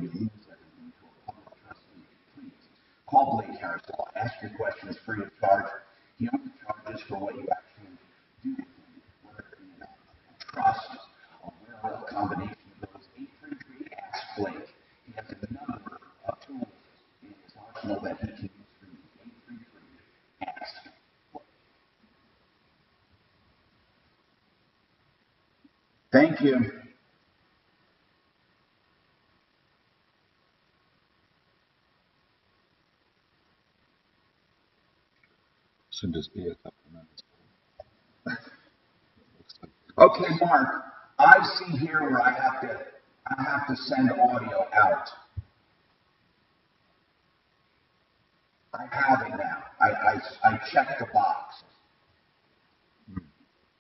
your newsletter to a public trustee, please call Blake Harriswell. Ask your questions free of charge. He only charges for what you actually do, whether in a trust or where a combination of those. 833 Ask Blake. He has a number of tools in his arsenal that he can use for you. 833 Ask Blake. Thank you. Should just be a couple minutes. Okay, Mark, I see here where I have to send audio out. I have it now. I checked the box.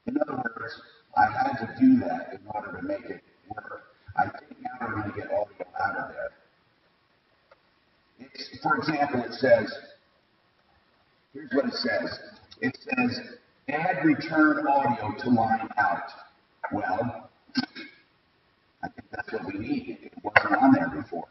In other words, I had to do that in order to make it work. I think now we're going to get audio out of there. For example, it says, here's what it says. It says, add return audio to line out. Well, I think that's what we need. It wasn't on there before.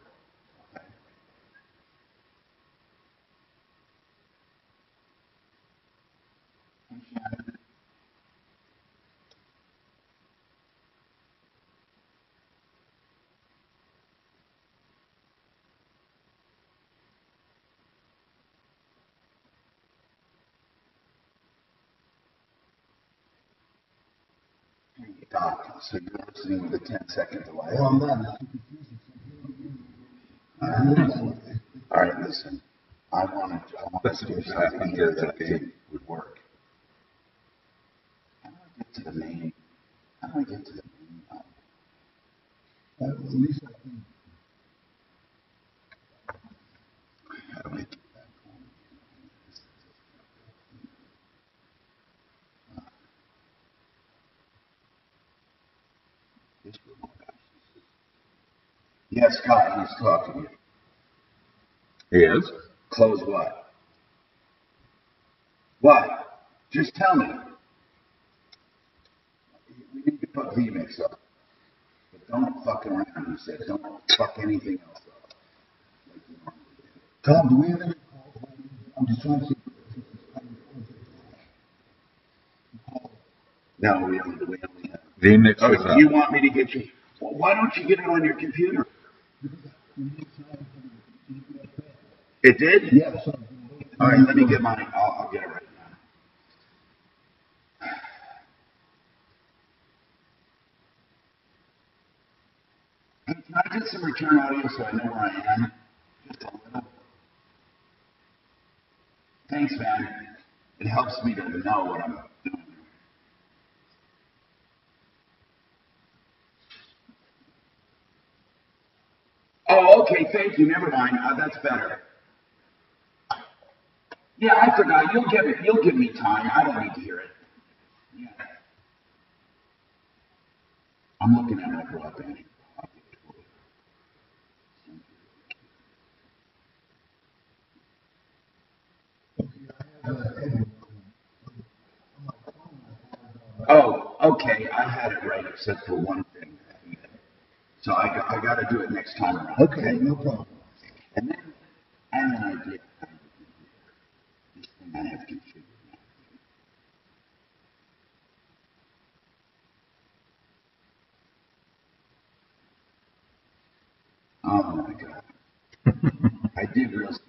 Okay. Doc, so you're listening with a 10-second delay. Well, I'm not. All right, listen. I want to do something here that I think would work. How do I get to the main? How do I get to the main? At least I can. How do I get that going? Yes, Scott, he's talking to you. He is? Close what? What? Just tell me. We need to put vMix up. But don't fuck around, he said. Don't fuck anything else up. Tom, do we have any calls? I'm just trying to see. No, we only have. vMix Oh, is up. you want me to get you? Well, why don't you get it on your computer? It did? Yeah. All right, let me get mine. I'll get it right now. Hey, can I get some return audio so I know where I am? Just a little. Thanks, man. It helps me to know what I'm doing. Oh, okay, thank you. Never mind. That's better. Yeah, I forgot. You'll give me time. I don't need to hear it. Yeah. I'm looking at my broadband. Oh, okay. I had it right except for one thing. So I got to do it next time around. Okay, no problem. And then I did this thing I have configured now. Oh my God. I did real speedy.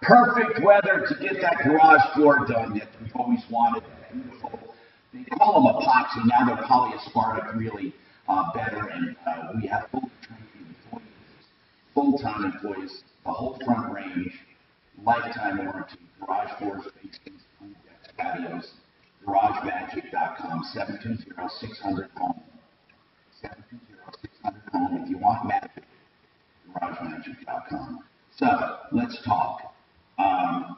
Perfect weather to get that garage door done that we've always wanted. Beautiful. They call them epoxy. Now they're polyaspartic, really better. And we have full-time employees, the whole front range, lifetime warranty. garage doors, basements, pool decks, patios. GarageMagic.com, 720-600-HOME. 720-600-HOME. If you want magic, GarageMagic.com. So, let's talk. Man,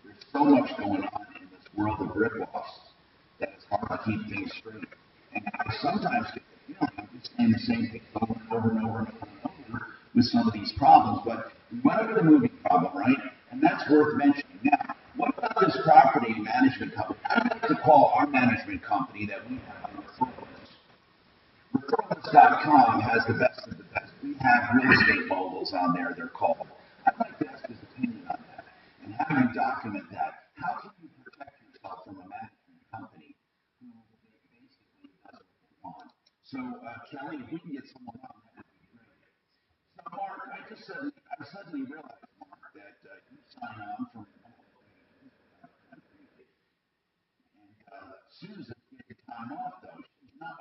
there's so much going on in this world of rip-offs that it's hard to keep things straight. And I sometimes get the feeling I'm just saying the same thing over and over and over and over and over with some of these problems. But we went over the movie problem, right? And that's worth mentioning. Now, what about this property management company? I'd like to call our management company that we have on Referrals. Referrals.com has the best of the best. We have real estate moguls on there, they're called. I'd like to ask his opinion on that and how you document that. How can you protect yourself from a management company who basically does what they want? So, Kelly, if we can get someone on, that would be great. So, Mark, I suddenly realized, Mark, that you sign on from Susan getting time off, though. She's not,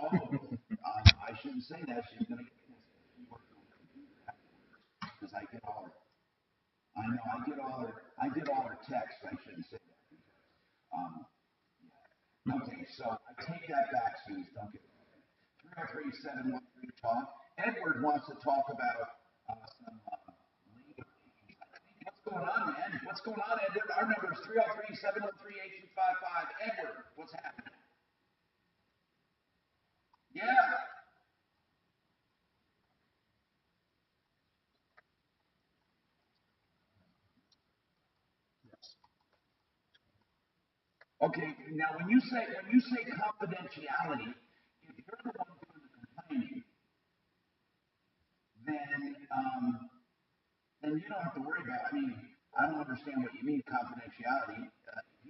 I shouldn't say that. She's going to get this. She works on the computer afterwards because I get all her texts. I shouldn't say that because, yeah. Okay, so I take that back, Susan. Don't get it. 303-713-TALK. Edward wants to talk about some labor issues. What's going on, man? What's going on, Edward? Our number is 303-713-8255. Edward, what's happening? Yeah. Okay. Now, when you say confidentiality, if you're the one doing the complaining, then then you don't have to worry about. I mean, I don't understand what you mean confidentiality.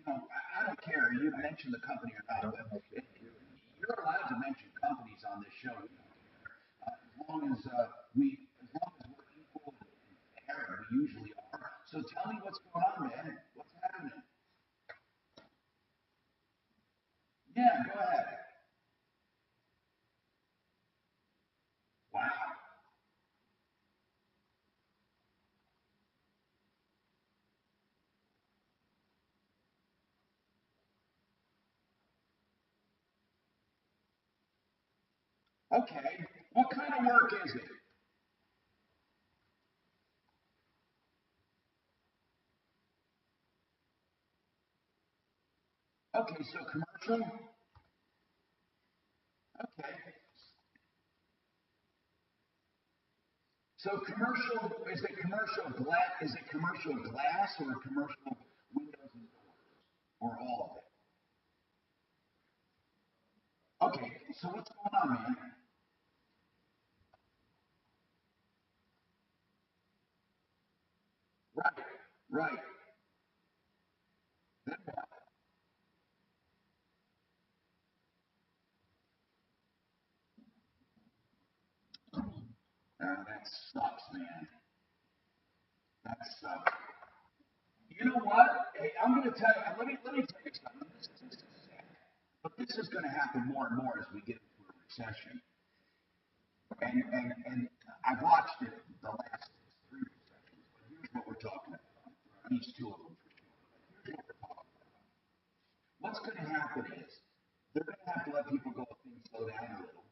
I don't care. You mention the company or not, but you're allowed to mention companies on this show. As long as we're equal and fair, we usually are. So tell me what's going on, man. What's happening? Yeah, go ahead. Wow. Okay. What kind of work is it? Okay, so commercial. Okay. So commercial is it commercial glass? Is it commercial glass or commercial windows and doors or all of it? Okay. So what's going on, man? Right. Right. Then what? That sucks, man. That sucks. You know what? Hey, I'm going to tell you. Let me tell you something. This is sad, but this is going to happen more and more as we get into a recession. And I've watched it the last three recessions. But here's what we're talking about. At least two of them for sure. Here's what we're talking about. What's going to happen is they're going to have to let people go if things slow down a little,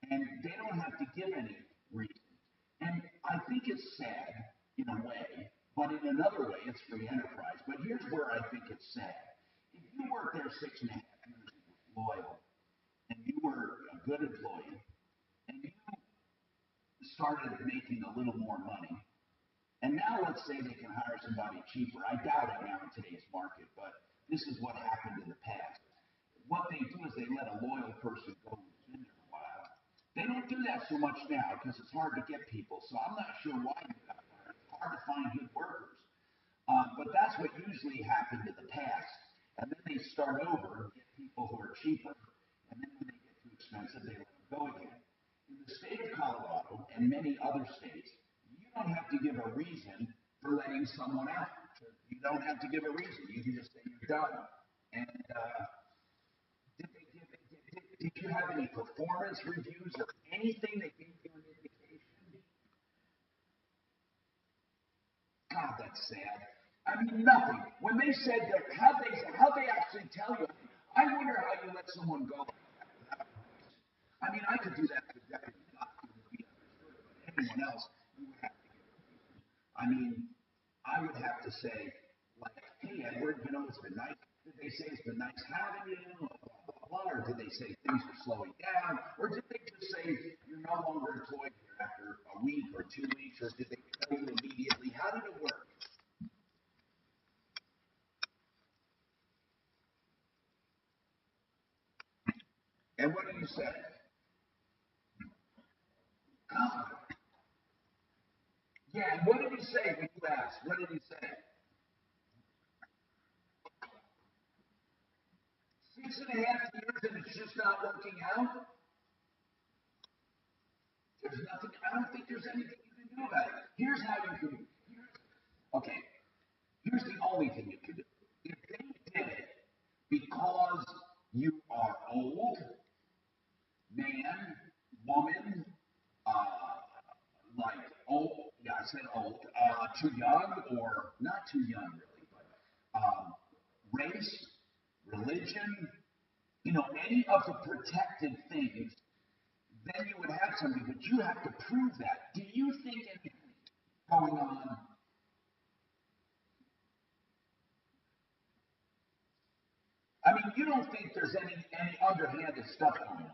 and they don't have to give any reason. And I think it's sad in a way, but in another way, it's free enterprise. But here's where I think it's sad. If you worked there 6.5 years and was loyal, and you were a good employee, and you started making a little more money, and now let's say they can hire somebody cheaper. I doubt it now in today's market, but this is what happened in the past. What they do is they let a loyal person go who's been there a while. They don't do that so much now because it's hard to get people. So I'm not sure why you got fired. It's hard to find good workers. But that's what usually happened in the past. And then they start over, get people who are cheaper, and then when they get too expensive, they let them go again. In the state of Colorado and many other states, you don't have to give a reason for letting someone out. You don't have to give a reason. You can just say you're done. And did you have any performance reviews or anything that gave you an indication? God, that's sad. I mean, nothing. When they said that, how they actually tell you. I wonder how you let someone go. I mean, I could do that to the deputy. Not it would be understood, but anyone else, you would have to give it. I mean, I would have to say, like, hey, Edward, you know, it's been nice. Did they say it's been nice having you? Blah, blah, blah. Or did they say things are slowing down? Or did they just say you're no longer employed here after a week or 2 weeks? Or did they tell you immediately? How did it work? And what did you say? God. Yeah, and what did he say when you asked? What did he say? 6.5 years and it's just not working out? There's nothing, I don't think there's anything you can do about it. Here's how you can, okay, here's the only thing you can do. If they did it because you are old, man, woman, like old, yeah, I said old, too young, or not too young really, but race, religion, you know, any of the protected things, then you would have something, but you have to prove that. Do you think anything going on? I mean, you don't think there's any underhanded stuff going on.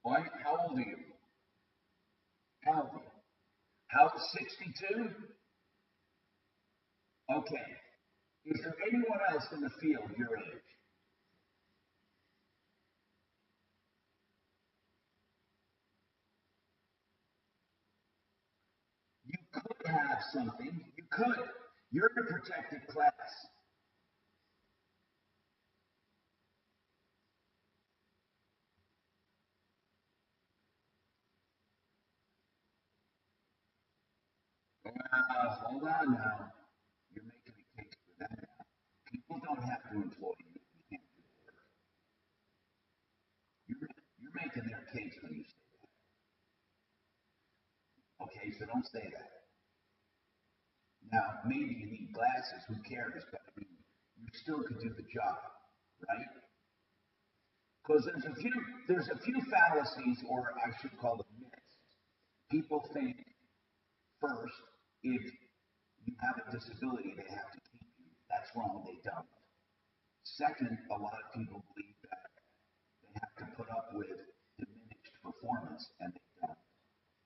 Right? How old are you? How old are you? How 62? Okay. Is there anyone else in the field your age? You could have something. You could. You're in a protected class. Hold on now. You're making a case for that now. People don't have to employ you. You can't do the work. You're making their case when you say that. Okay, so don't say that. Now, maybe you need glasses. Who cares? But I mean, you still could do the job, right? Because there's a few fallacies, or I should call them myths. People think first, if you have a disability, they have to keep you. That's wrong. They don't. Second, a lot of people believe that they have to put up with diminished performance, and they don't.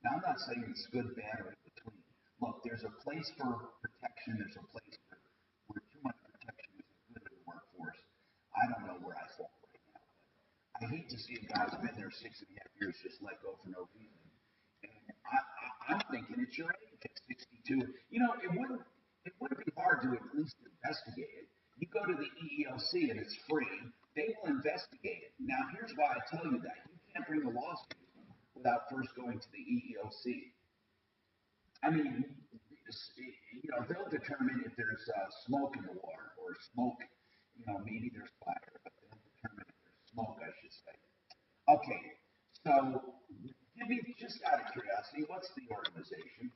Now, I'm not saying it's good, bad, or in between. Look, there's a place for protection. There's a place where too much protection is good in the workforce. I don't know where I fall right now. I hate to see a guy who's been there 6.5 years just let go for no reason. And I'm thinking it's your age at 62. You know, it wouldn't be hard to at least investigate it. You go to the EEOC and it's free. They will investigate it. Now, here's why I tell you that. You can't bring a lawsuit without first going to the EEOC. I mean, you know, they'll determine if there's smoke in the water or smoke, you know, maybe there's fire, but they'll determine if there's smoke, I should say. Okay, so give me, just out of curiosity, what's the organization?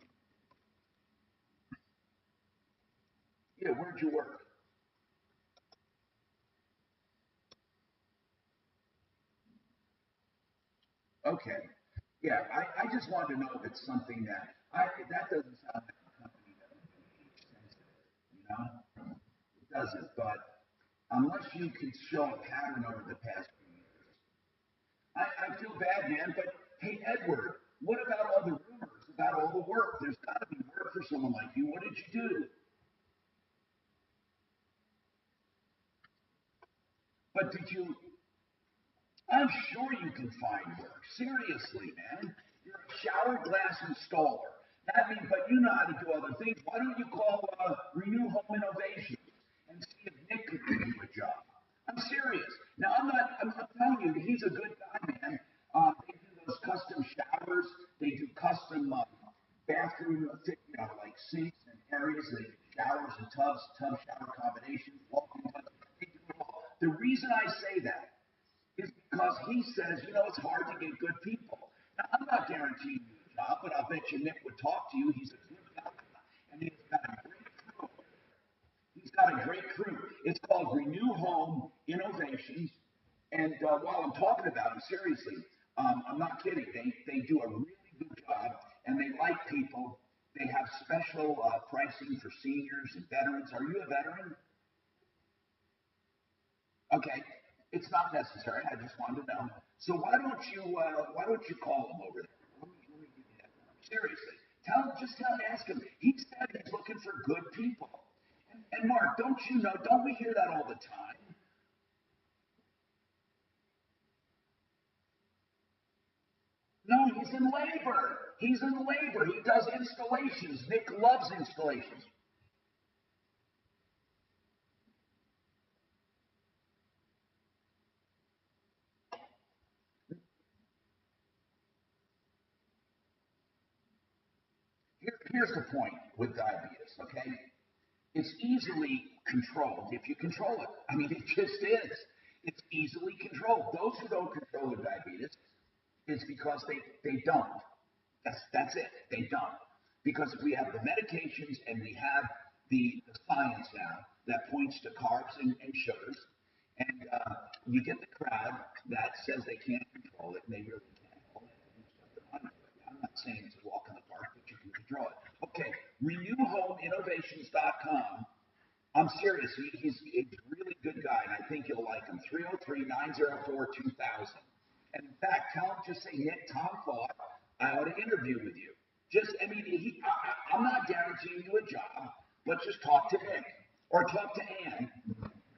Yeah, where'd you work? Okay, yeah, I just wanted to know if it's something that doesn't sound like a company that would be age sensitive, you know? It doesn't, but unless you can show a pattern over the past few years. I feel bad, man, but hey, Edward, what about all the rumors about all the work? There's got to be work for someone like you. What did you do? But did you? I'm sure you can find work. Seriously, man. You're a shower glass installer. That means, but you know how to do other things. Why don't you call Renew Home Innovations and see if Nick could give you a job? I'm serious. Now, I'm not, I'm telling you, he's a good guy, man. They do those custom showers. They do custom bathroom, you know, like sinks and areas. They do showers and tub shower combinations, walk-in tubs. They do it all. The reason I say that is because he says, you know, it's hard to get good people. Now, I'm not guaranteeing you a job, but I'll bet you Nick would talk to you. He's a good guy, and he's got a great crew. He's got a great crew. It's called Renew Home Innovations. And while I'm talking about it, seriously, I'm not kidding. They do a really good job, and they like people. They have special pricing for seniors and veterans. Are you a veteran? Okay, it's not necessary. I just wanted to know. So why don't you call him over there? Let me give you that number. Seriously, ask him. He said he's looking for good people. And Mark, don't you know? Don't we hear that all the time? No, he's in labor. He's in labor. He does installations. Nick loves installations. Here's the point with diabetes, okay? It's easily controlled if you control it. I mean, it just is. It's easily controlled. Those who don't control their diabetes, it's because they don't. That's it. They don't. Because we have the medications and we have the science now that points to carbs and sugars, and you get the crowd that says they can't control it, and they really can't. All they have to do is put their money to it. I'm not saying it's a walk in the park, but you can control it. Okay, renewhomeinnovations.com. I'm serious. He's a really good guy, and I think you'll like him. 303-904-2000. And in fact, tell him, just say, Nick, Tom thought I ought to interview with you. Just, I mean, I'm not guaranteeing you a job, but just talk to Nick or talk to Ann.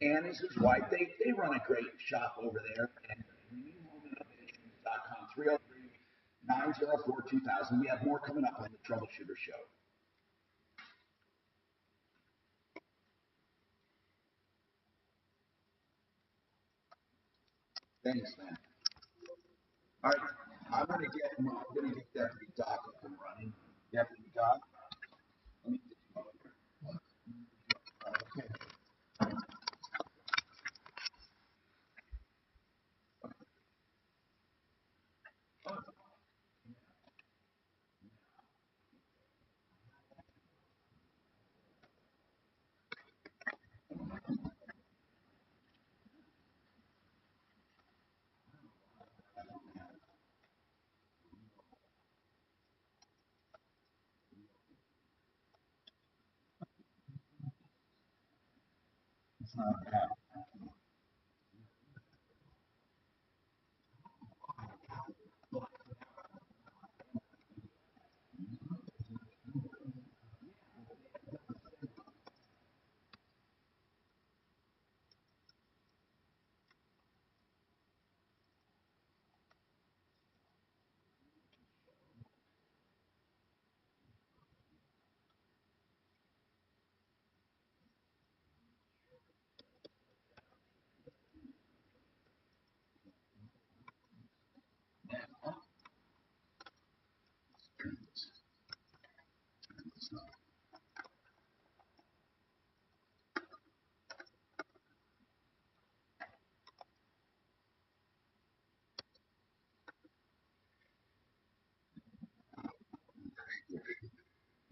Ann is his wife. They run a great shop over there. And renewhomeinnovations.com, 303-904-2000. We have more coming up on the Troubleshooter Show. Thanks, man. All right, I'm gonna get Deputy Doc up and running. Deputy Doc, let me get you up here. Okay. It's not bad.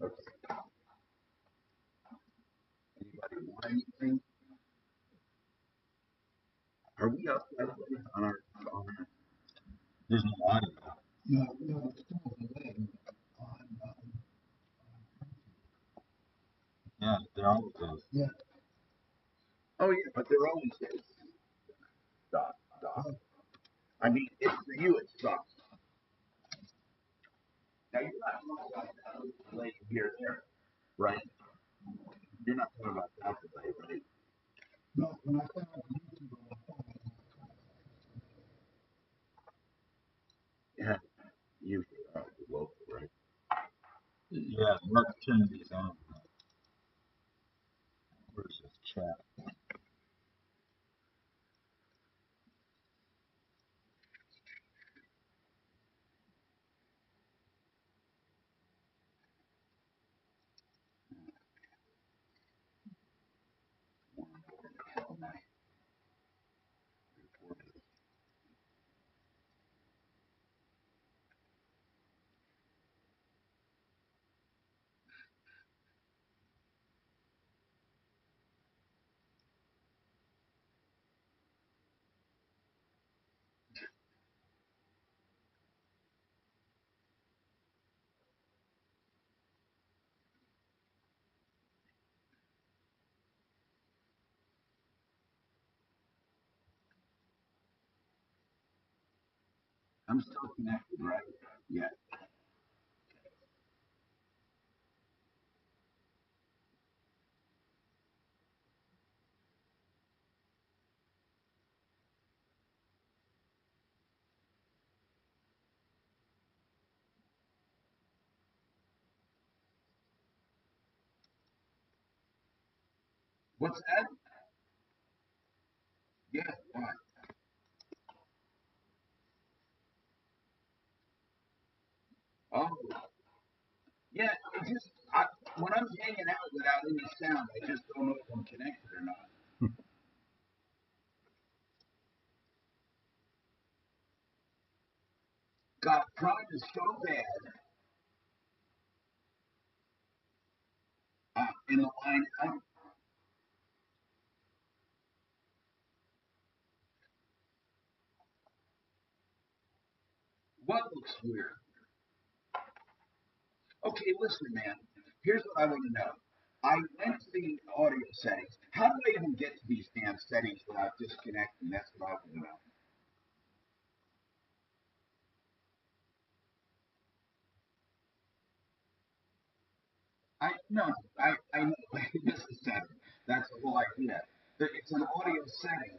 Okay. Anybody want anything? Are we up by the way on our There's no audio. No, no, it's still a delay on, Yeah, there always is. yeah, Oh yeah, but there always is. Doc. I mean, for you it sucks. Now you're not talking about that delay here there, right? You're not talking about that delay, right? no, when I sent out the YouTube on my phone, Yeah. You local, right? Yeah, Mark turned these on. Where's this chat? One more. I'm still connected, right? Yeah. What's that? Yeah, why? Oh, yeah, it just, when I'm hanging out without any sound, I just don't know if I'm connected or not. God, Prime is so bad in the line. What looks weird? Okay, listen, man. Here's what I want to know. I went to the audio settings. How do I even get to these damn settings without disconnecting? That's what I want to know. I no, I know this is setting. That's the whole idea. It's an audio setting.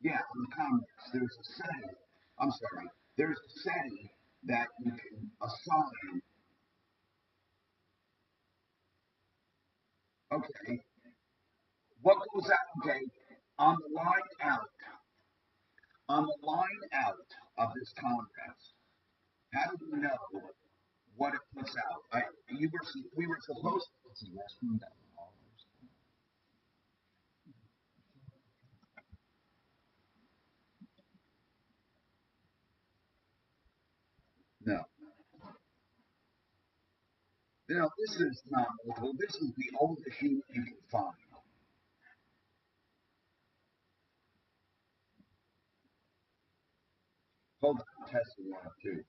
Yeah, on the comments, there's a setting. I'm sorry. There's a setting that you can assign. Okay, what goes out? Okay, on the line out, on the line out of this contrast. How do you know what it puts out? We were supposed. It's a restroom down the hall. No, no, this is not mobile. This is the oldest unit you can find. Hold on, testing one, two.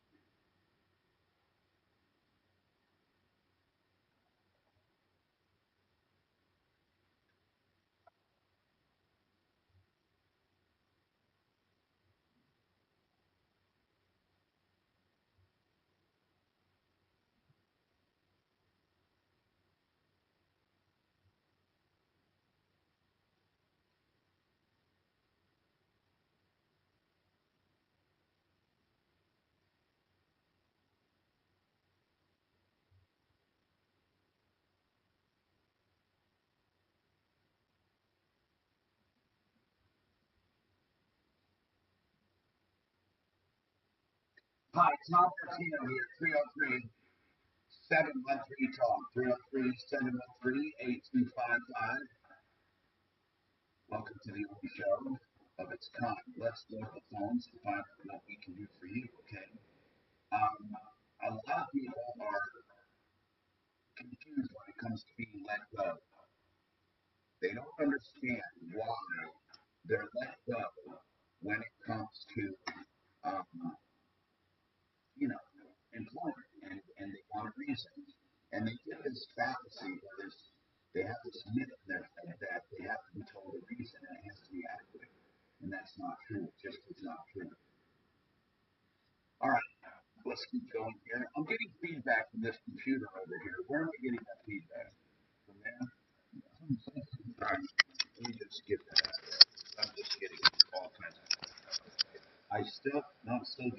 Hi, Tom Martino here, 303-713 talk, 303-713-8255. Welcome to the only show of its kind. Let's go to the phones to find out what we can do for you, okay? Um, a lot of people are confused when it comes to being let go. They don't understand why they're let go when it comes to, um, employment, and they want a reason. And they get this fallacy where they have this myth in their head that they have to be told a reason and it has to be adequate. And that's not true. It just is not true. All right, let's keep going here. I'm getting feedback from this computer over here. Where am I getting that feedback? From there? All right, let me just get that out of there. I'm just getting all kinds of. I still, no, I'm still getting.